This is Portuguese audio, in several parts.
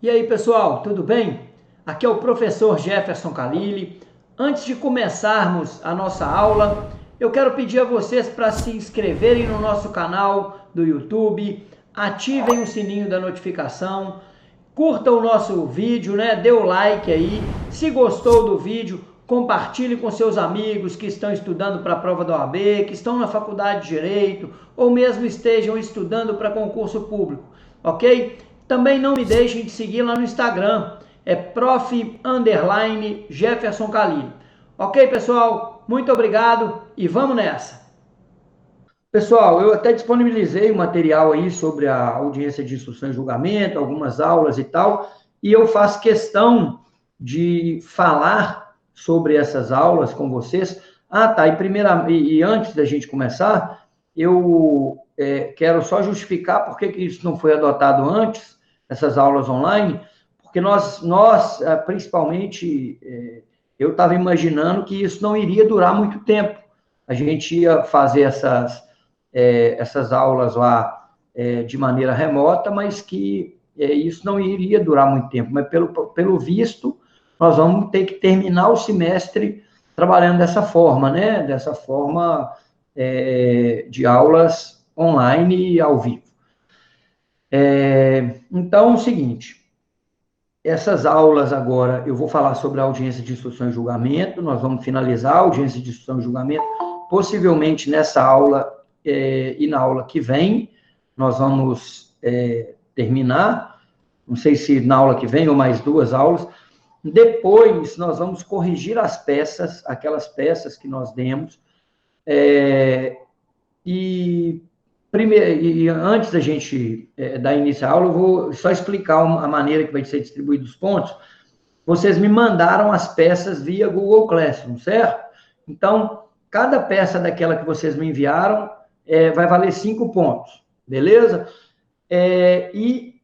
E aí, pessoal, tudo bem? Aqui é o professor Jefferson Khalili. Antes de começarmos a nossa aula, eu quero pedir a vocês para se inscreverem no nosso canal do YouTube, ativem o sininho da notificação, curta o nosso vídeo, né? Dê o like aí. Se gostou do vídeo, compartilhe com seus amigos que estão estudando para a prova da OAB, que estão na faculdade de Direito ou mesmo estejam estudando para concurso público, ok? Também não me deixem de seguir lá no Instagram, é prof_Jefferson Khalili. Ok, pessoal? Muito obrigado e vamos nessa! Pessoal, eu até disponibilizei um material aí sobre a audiência de instrução e julgamento, algumas aulas e tal, e eu faço questão de falar sobre essas aulas com vocês. Tá, e antes da gente começar, eu quero só justificar por que isso não foi adotado antes, essas aulas online, porque principalmente, eu estava imaginando que isso não iria durar muito tempo. A gente ia fazer essas aulas lá de maneira remota, mas que isso não iria durar muito tempo. Mas, pelo visto, nós vamos ter que terminar o semestre trabalhando dessa forma, né? Dessa forma de aulas online e ao vivo. Então, é o seguinte, essas aulas agora, eu vou falar sobre a audiência de instrução e julgamento, nós vamos finalizar a audiência de instrução e julgamento, possivelmente nessa aula e na aula que vem, nós vamos terminar, não sei se na aula que vem ou mais 2 aulas. Depois, nós vamos corrigir as peças, aquelas peças que nós demos, e antes da gente dar início à aula, eu vou só explicar a maneira que vai ser distribuído os pontos. Vocês me mandaram as peças via Google Classroom, certo? Então, cada peça daquela que vocês me enviaram vai valer 5 pontos, beleza? E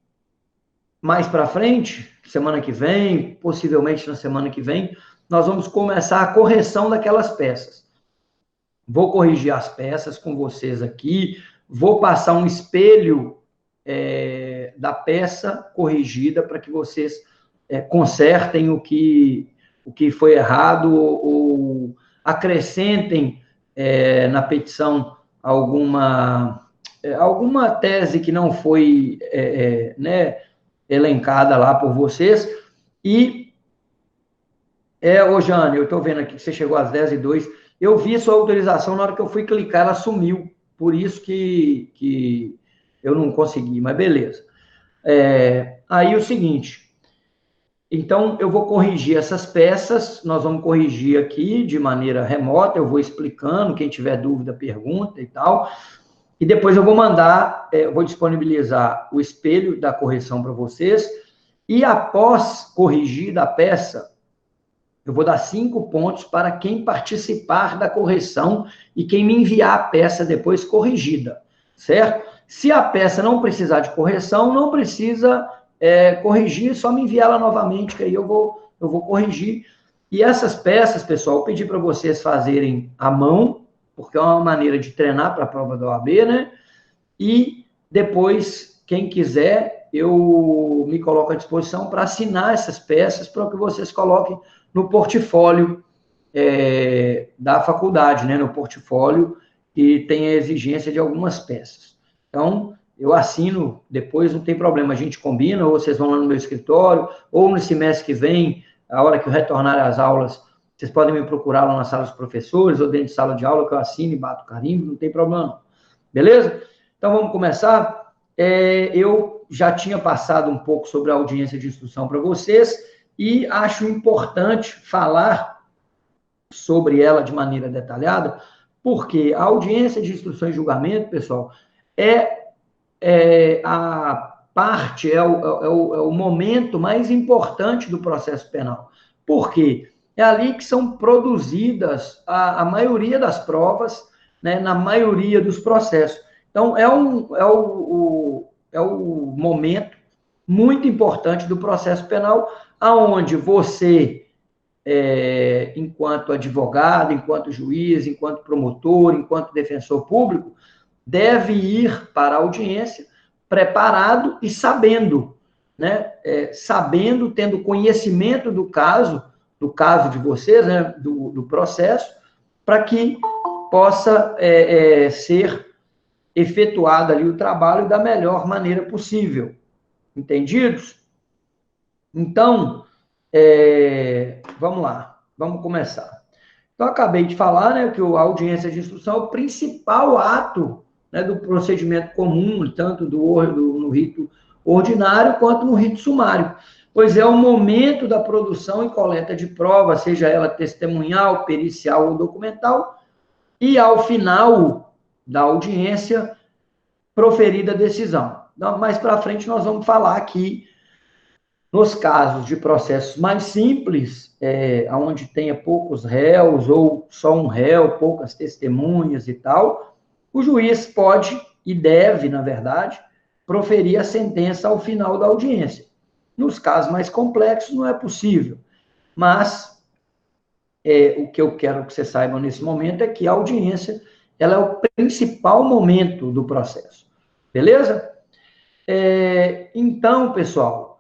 mais para frente, semana que vem, possivelmente na semana que vem, nós vamos começar a correção daquelas peças. Vou corrigir as peças com vocês aqui, vou passar um espelho da peça corrigida para que vocês consertem o que foi errado ou acrescentem na petição alguma tese que não foi né, elencada lá por vocês. E, ô Jane, eu estou vendo aqui que você chegou às 10h02, eu vi sua autorização, na hora que eu fui clicar, ela sumiu, por isso que eu não consegui, mas beleza. Aí o seguinte, então eu vou corrigir essas peças, nós vamos corrigir aqui de maneira remota, eu vou explicando, quem tiver dúvida, pergunta e tal, e depois eu vou mandar, vou disponibilizar o espelho da correção para vocês, e após corrigir a peça, eu vou dar 5 pontos para quem participar da correção e quem me enviar a peça depois corrigida, certo? Se a peça não precisar de correção, não precisa corrigir, só me enviar ela novamente, que aí eu vou corrigir. E essas peças, pessoal, eu pedi para vocês fazerem à mão, porque é uma maneira de treinar para a prova da OAB, né? E depois, quem quiser, eu me coloco à disposição para assinar essas peças, para que vocês coloquem no portfólio da faculdade, né? No portfólio, e tem a exigência de algumas peças. Então, eu assino depois, não tem problema, a gente combina, ou vocês vão lá no meu escritório, ou no semestre que vem, a hora que eu retornar às aulas, vocês podem me procurar lá na sala dos professores, ou dentro de sala de aula, que eu assino e bato carimbo, não tem problema não. Beleza? Então, vamos começar. Eu já tinha passado um pouco sobre a audiência de instrução para vocês, e acho importante falar sobre ela de maneira detalhada, porque a audiência de instrução e julgamento, pessoal, a parte, o momento mais importante do processo penal. Por quê? É ali que são produzidas a maioria das provas, né, na maioria dos processos. Então, é o momento muito importante do processo penal, aonde você, enquanto advogado, enquanto juiz, enquanto promotor, enquanto defensor público, deve ir para a audiência preparado e sabendo né, sabendo, tendo conhecimento do caso de vocês, né, do processo, para que possa ser efetuado ali o trabalho da melhor maneira possível. Entendidos? Então, vamos lá, vamos começar. Então, eu acabei de falar, né, que a audiência de instrução é o principal ato, né, do procedimento comum, tanto no rito ordinário quanto no rito sumário, pois é o momento da produção e coleta de prova, seja ela testemunhal, pericial ou documental, e ao final da audiência, proferida a decisão. Então, mais para frente, nós vamos falar aqui nos casos de processos mais simples, onde tenha poucos réus ou só um réu, poucas testemunhas e tal, o juiz pode e deve, na verdade, proferir a sentença ao final da audiência. Nos casos mais complexos não é possível, mas o que eu quero que você saiba nesse momento é que a audiência ela é o principal momento do processo. Beleza? Então, pessoal,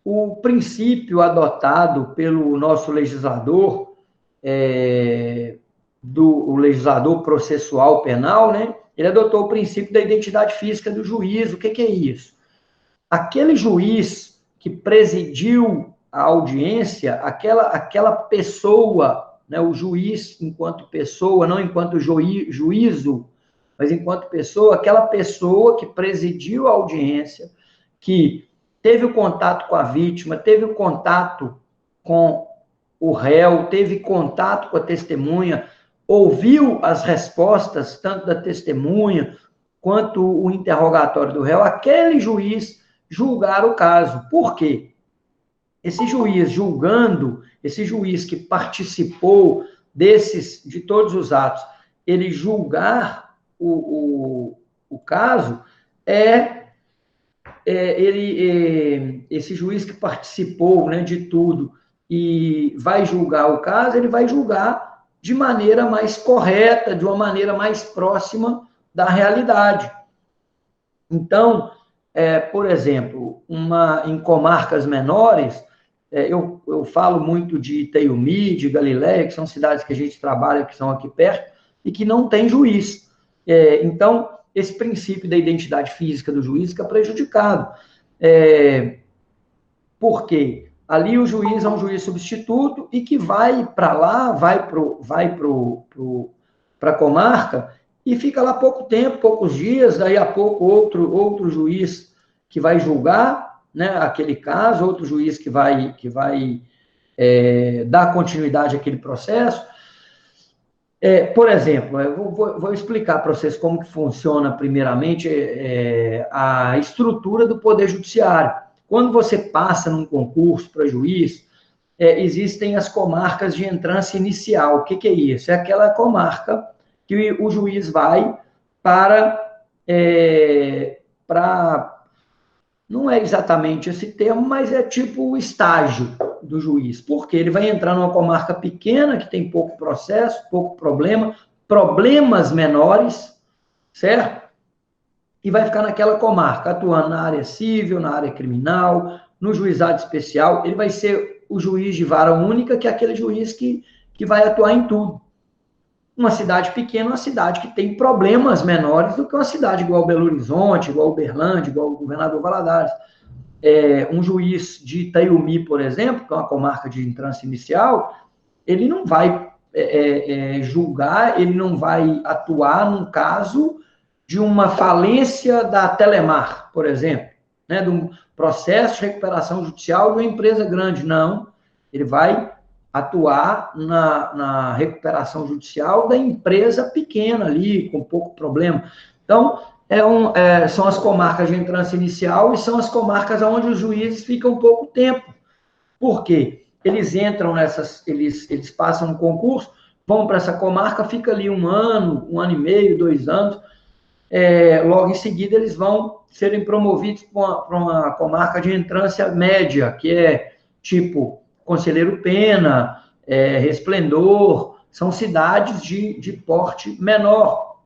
o princípio adotado pelo nosso legislador, o legislador processual penal, né? Ele adotou o princípio da identidade física do juiz. O que é isso? Aquele juiz que presidiu a audiência, aquela pessoa, né, o juiz enquanto pessoa, não enquanto juízo, mas enquanto pessoa, aquela pessoa que presidiu a audiência, que teve o contato com a vítima, teve o contato com o réu, teve contato com a testemunha, ouviu as respostas, tanto da testemunha quanto o interrogatório do réu, aquele juiz julgar o caso. Por quê? Esse juiz julgando, esse juiz que participou de todos os atos, ele julgar o caso, esse juiz que participou, né, de tudo e vai julgar o caso, ele vai julgar de maneira mais correta, de uma maneira mais próxima da realidade. Então, por exemplo, em comarcas menores, eu falo muito de Itaiumi, de Galiléia, que são cidades que a gente trabalha, que são aqui perto, e que não tem juiz. Então, esse princípio da identidade física do juiz fica prejudicado. Por quê? Ali o juiz é um juiz substituto e que vai para lá, vai para a comarca e fica lá pouco tempo, poucos dias, daí a pouco outro juiz que vai julgar, né, aquele caso, outro juiz que vai dar continuidade àquele processo. Por exemplo, eu vou explicar para vocês como que funciona, primeiramente, a estrutura do Poder Judiciário. Quando você passa num concurso para juiz, existem as comarcas de entrância inicial. O que é isso? É aquela comarca que o juiz vai para não é exatamente esse termo, mas é tipo o estágio do juiz. Porque ele vai entrar numa comarca pequena, que tem pouco processo, pouco problema, problemas menores, certo? E vai ficar naquela comarca, atuando na área civil, na área criminal, no juizado especial. Ele vai ser o juiz de vara única, que é aquele juiz que vai atuar em tudo. Uma cidade pequena, uma cidade que tem problemas menores do que uma cidade igual Belo Horizonte, igual Uberlândia, igual o Governador Valadares. Um juiz de Itaiumi, por exemplo, que é uma comarca de entrância inicial, ele não vai julgar, ele não vai atuar num caso de uma falência da Telemar, por exemplo, né, de um processo de recuperação judicial de uma empresa grande. Não, ele vai atuar na recuperação judicial da empresa pequena ali, com pouco problema. Então, são as comarcas de entrância inicial e são as comarcas onde os juízes ficam pouco tempo. Por quê? Eles entram eles passam no concurso, vão para essa comarca, fica ali 1 ano e meio, 2 anos, logo em seguida eles vão serem promovidos para uma comarca de entrância média, que é tipo Conselheiro Pena, Resplendor, são cidades de porte menor.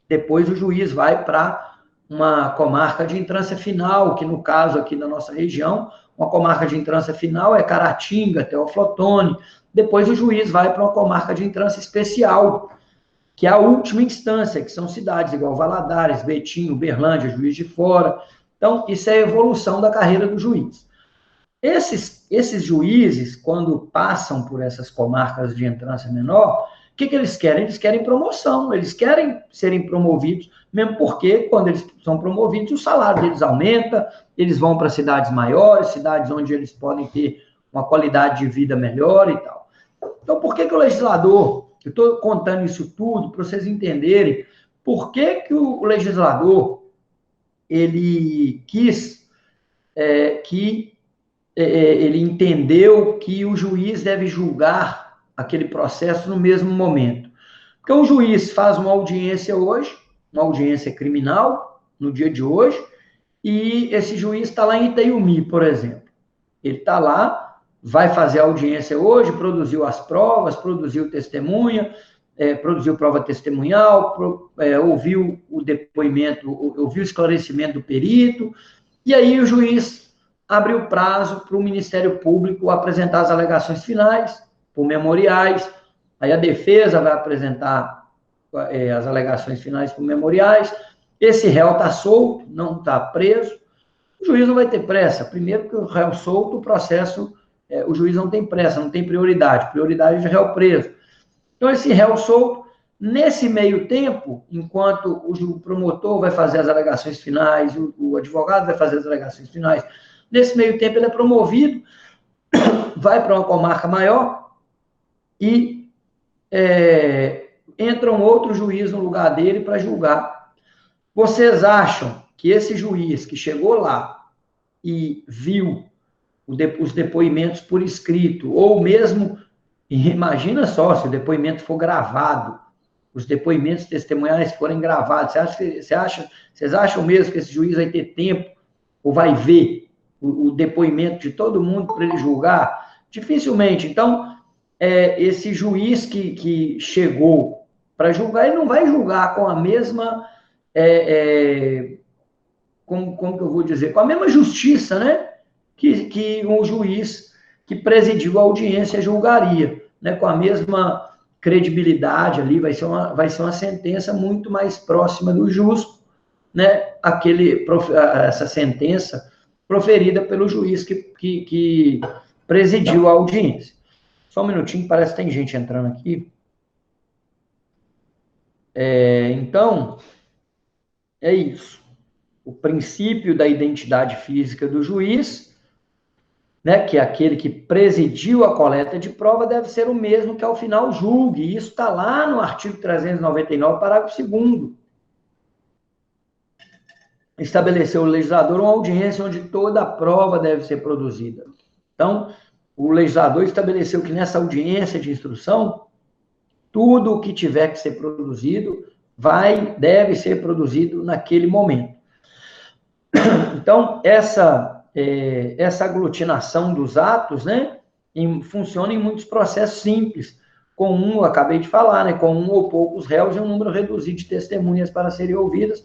Depois o juiz vai para uma comarca de entrância final, que no caso aqui da nossa região, uma comarca de entrância final é Caratinga, Teoflotone, depois o juiz vai para uma comarca de entrância especial, que é a última instância, que são cidades igual Valadares, Betim, Uberlândia, Juiz de Fora. Então, isso é a evolução da carreira do juiz. Esses juízes, quando passam por essas comarcas de entrância menor, o que eles querem? Eles querem promoção, eles querem serem promovidos, mesmo porque, quando eles são promovidos, o salário deles aumenta, eles vão para cidades maiores, cidades onde eles podem ter uma qualidade de vida melhor e tal. Então, por que o legislador, eu estou contando isso tudo para vocês entenderem por que o legislador ele quis ele entendeu que o juiz deve julgar aquele processo no mesmo momento. Porque o juiz faz uma audiência hoje, uma audiência criminal, no dia de hoje, e esse juiz está lá em Itaiumi, por exemplo. Ele está lá, vai fazer a audiência hoje, produziu as provas, produziu testemunha, produziu prova testemunhal, ouviu o depoimento, ouviu o esclarecimento do perito, e aí o juiz abre o prazo para o Ministério Público apresentar as alegações finais, por memoriais, aí a defesa vai apresentar as alegações finais por memoriais, esse réu está solto, não está preso, o juiz não vai ter pressa, primeiro porque o réu solto, o processo, o juiz não tem pressa, não tem prioridade é de réu preso. Então, esse réu solto, nesse meio tempo, enquanto o promotor vai fazer as alegações finais, o advogado vai fazer as alegações finais, nesse meio tempo ele é promovido, vai para uma comarca maior e entra um outro juiz no lugar dele para julgar. Vocês acham que esse juiz que chegou lá e viu os depoimentos por escrito, ou mesmo, imagina só, se o depoimento for gravado, os depoimentos testemunhais forem gravados, vocês acham mesmo que esse juiz vai ter tempo, ou vai ver o depoimento de todo mundo para ele julgar? Dificilmente. Então, esse juiz que chegou para julgar, ele não vai julgar com a mesma, como que eu vou dizer, com a mesma justiça, né, que um juiz que presidiu a audiência julgaria, né, com a mesma credibilidade ali, vai ser uma sentença muito mais próxima do justo, né, essa sentença proferida pelo juiz que presidiu a audiência. Só um minutinho, parece que tem gente entrando aqui. Então, é isso. O princípio da identidade física do juiz, né, que é aquele que presidiu a coleta de prova, deve ser o mesmo que ao final julgue. E isso está lá no artigo 399, parágrafo 2º. Estabeleceu o legislador uma audiência onde toda a prova deve ser produzida. Então, o legislador estabeleceu que nessa audiência de instrução, tudo o que tiver que ser produzido deve ser produzido naquele momento. Então, essa aglutinação dos atos, né, funciona em muitos processos simples, eu acabei de falar, né, com um ou poucos réus e um número reduzido de testemunhas para serem ouvidas,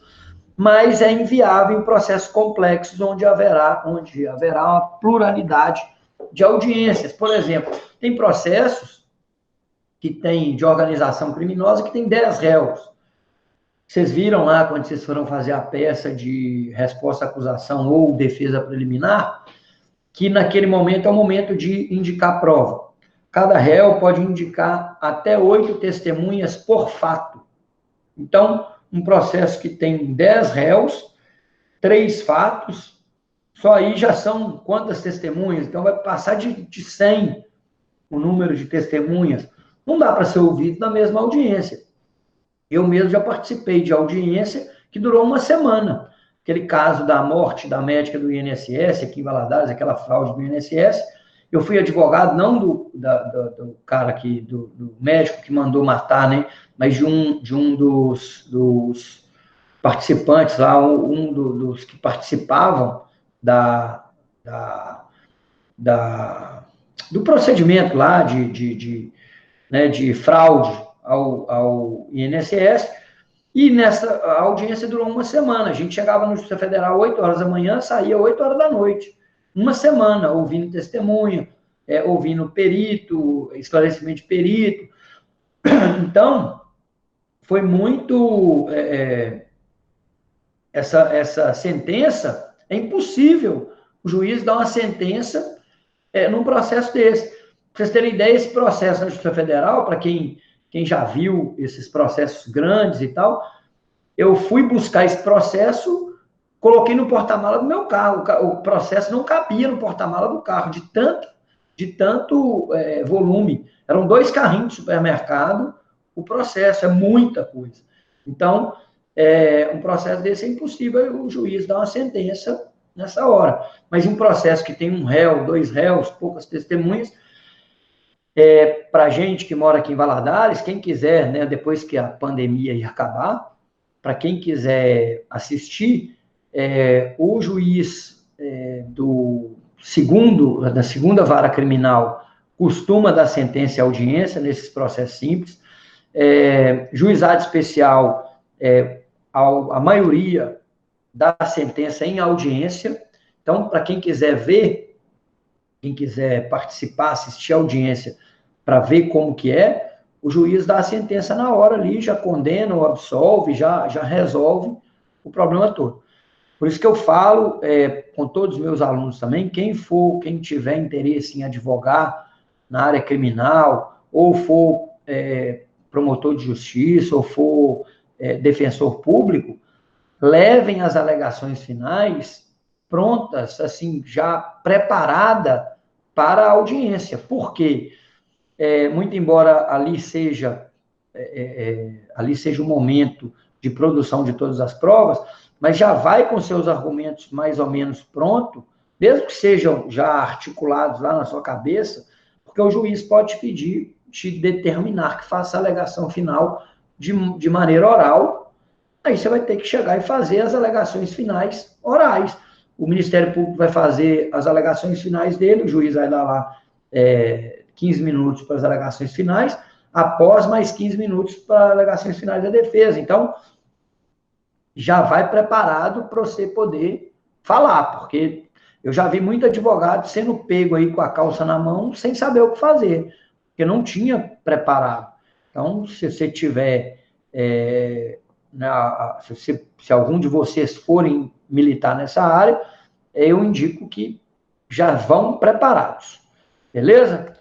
mas é inviável em processos complexos onde haverá uma pluralidade de audiências. Por exemplo, tem processos de organização criminosa que tem 10 réus. Vocês viram lá, quando vocês foram fazer a peça de resposta à acusação ou defesa preliminar, que naquele momento é o momento de indicar prova. Cada réu pode indicar até 8 testemunhas por fato. Então, um processo que tem 10 réus, 3 fatos, só aí já são quantas testemunhas? Então, vai passar de 100 o número de testemunhas. Não dá para ser ouvido na mesma audiência. Eu mesmo já participei de audiência que durou uma semana. Aquele caso da morte da médica do INSS, aqui em Valadares, aquela fraude do INSS, eu fui advogado, não do cara aqui, do médico que mandou matar, né? Mas de um dos participantes lá, dos que participavam do procedimento lá de fraude ao INSS, E a audiência durou uma semana. A gente chegava no Justiça Federal 8 horas da manhã, saía 8 horas da noite. Uma semana, ouvindo testemunha, ouvindo perito, esclarecimento de perito. Então, foi muito... essa sentença, é impossível o juiz dar uma sentença num processo desse. Para vocês terem ideia, esse processo na Justiça Federal, para quem já viu esses processos grandes e tal, eu fui buscar esse processo, coloquei no porta-mala do meu carro. O processo não cabia no porta-mala do carro, de tanto volume. Eram 2 carrinhos de supermercado, o processo, é muita coisa. Então, um processo desse é impossível o juiz dar uma sentença nessa hora. Mas um processo que tem 1 réu, 2 réus, poucas testemunhas, para a gente que mora aqui em Valadares, quem quiser, né, depois que a pandemia ia acabar, para quem quiser assistir, o juiz da segunda vara criminal costuma dar sentença e audiência nesses processos simples. Juizado especial, a maioria dá sentença em audiência. Então, para quem quiser ver, quem quiser participar, assistir a audiência para ver como que o juiz dá a sentença na hora ali, já condena ou absolve, já resolve o problema todo. Por isso que eu falo com todos os meus alunos também, quem tiver interesse em advogar na área criminal, ou for promotor de justiça, ou for defensor público, levem as alegações finais prontas, assim, já preparada para a audiência. Por quê? Muito embora ali seja o momento de produção de todas as provas, mas já vai com seus argumentos mais ou menos pronto, mesmo que sejam já articulados lá na sua cabeça, porque o juiz pode pedir, te determinar que faça a alegação final de maneira oral. Aí você vai ter que chegar e fazer as alegações finais orais. O Ministério Público vai fazer as alegações finais dele, o juiz vai dar lá 15 minutos para as alegações finais, após mais 15 minutos para as alegações finais da defesa. Então, já vai preparado para você poder falar, porque eu já vi muito advogado sendo pego aí com a calça na mão, sem saber o que fazer, porque não tinha preparado. Então, se você tiver... se algum de vocês forem militar nessa área, eu indico que já vão preparados. Beleza?